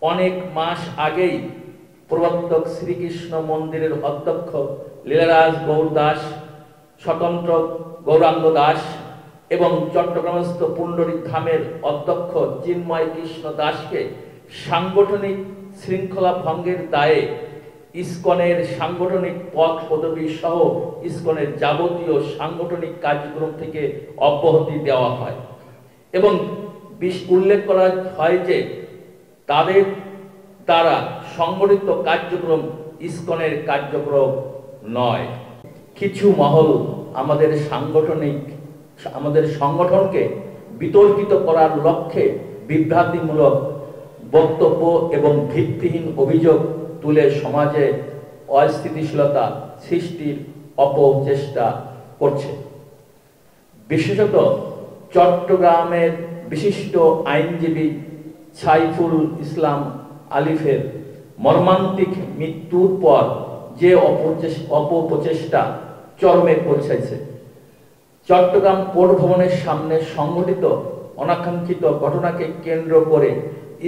অনেক মাস আগেই প্রবর্তক শ্রীকৃষ্ণ মন্দিরের অধ্যক্ষ লীলারাজ গৌর দাস, স্বতন্ত্র গৌরাঙ্গ দাস এবং চট্টগ্রামস্থ পুণ্ডরিক ধামের অধ্যক্ষ চিন্ময় কৃষ্ণ দাসকে সাংগঠনিক শৃঙ্খলা ভঙ্গের দায়ে ইসকনের সাংগঠনিক পদ পদবি সহ ইসকনের যাবতীয় সাংগঠনিক কার্যক্রম থেকে অব্যাহতি দেওয়া হয় এবং উল্লেখ করা হয় যে তাদের দ্বারা সংগঠিত কার্যক্রম ইসকনের কার্যক্রম নয়। কিছু মহল আমাদের সংগঠনকে বিতর্কিত করার লক্ষ্যে বিভ্রান্তিমূলক বক্তব্য এবং ভিত্তিহীন অভিযোগ তুলে সমাজে অস্থিতিশীলতা সৃষ্টির অপচেষ্টা করছে। বিশেষত চট্টগ্রামের বিশিষ্ট আইনজীবী সাইফুল ইসলাম আলিফের মর্মান্তিক মৃত্যুর পর যে অপপ্রচেষ্টা চরমে পৌঁছেছে, চট্টগ্রাম পোর্ট ভবনের সামনে সংঘটিত অনাকাঙ্ক্ষিত ঘটনাকে কেন্দ্র করে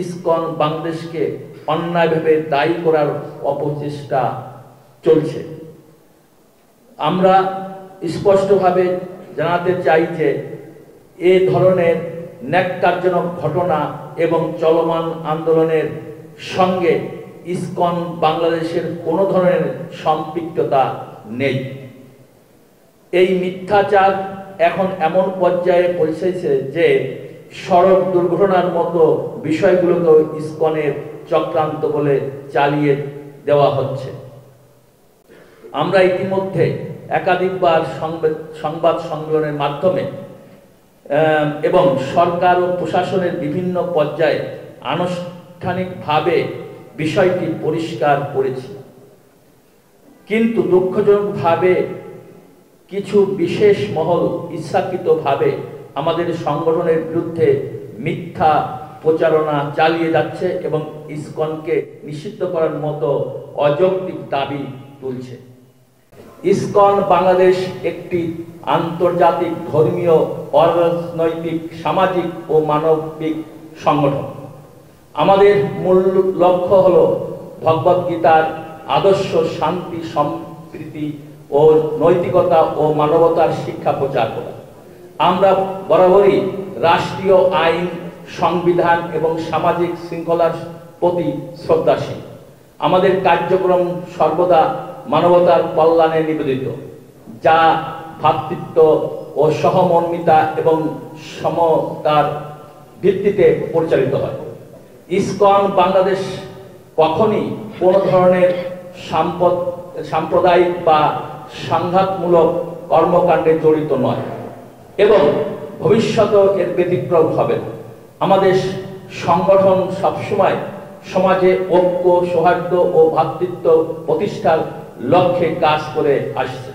ইসকন বাংলাদেশকে অন্যায়ভাবে দায়ী করার অপচেষ্টা চলছে। আমরা স্পষ্টভাবে জানাতে চাই যে এ ধরনের ন্যাক্কারজনক ঘটনা এবং চলমান আন্দোলনের সঙ্গে ইসকন বাংলাদেশের কোনো ধরনের সম্পৃক্ততা নেই। এই মিথ্যাচার এখন এমন পর্যায়ে পৌঁছেছে যে সড়ক দুর্ঘটনার মতো বিষয়গুলোকে ইসকনের চক্রান্ত বলে চালিয়ে দেওয়া হচ্ছে। আমরা ইতিমধ্যে একাধিকবার সংবাদ সম্মেলনের মাধ্যমে এবং সরকার ও প্রশাসনের বিভিন্ন পর্যায়ে আনুষ্ঠানিকভাবে বিষয়টি পরিষ্কার করেছি, কিন্তু দুঃখজনকভাবে কিছু বিশেষ মহল ইচ্ছাকৃতভাবে আমাদের সংগঠনের বিরুদ্ধে মিথ্যা প্রচারণা চালিয়ে যাচ্ছে এবং ইসকনকে নিষিদ্ধ করার মতো অযৌক্তিক দাবি তুলছে। ইসকন বাংলাদেশ একটি আন্তর্জাতিক ধর্মীয়, অরাজনৈতিক, সামাজিক ও মানবিক সংগঠন। আমাদের মূল লক্ষ্য হল ভগবদ্গীতার আদর্শ, শান্তি, সম্প্রীতি ও নৈতিকতা ও মানবতার শিক্ষা প্রচার করা। আমরা বরাবরই রাষ্ট্রীয় আইন, সংবিধান এবং সামাজিক শৃঙ্খলার প্রতি শ্রদ্ধাশীল। আমাদের কার্যক্রম সর্বদা মানবতার কল্যাণে নিবেদিত, যা ভ্রাতৃত্ব ও সহমর্মিতা এবং সমতার ভিত্তিতে পরিচালিত হয়। ইসকন বাংলাদেশ কখনই কোনো ধরনের সাম্প্রদায়িক বা সংঘাতমূলক কর্মকাণ্ডে জড়িত নয় এবং ভবিষ্যতেও এর ব্যতিক্রম হবে না। আমাদের সংগঠন সবসময় সমাজে ঐক্য, সৌহার্দ্য ও ভ্রাতৃত্ব প্রতিষ্ঠার লক্ষ্যে কাজ করে আসছে।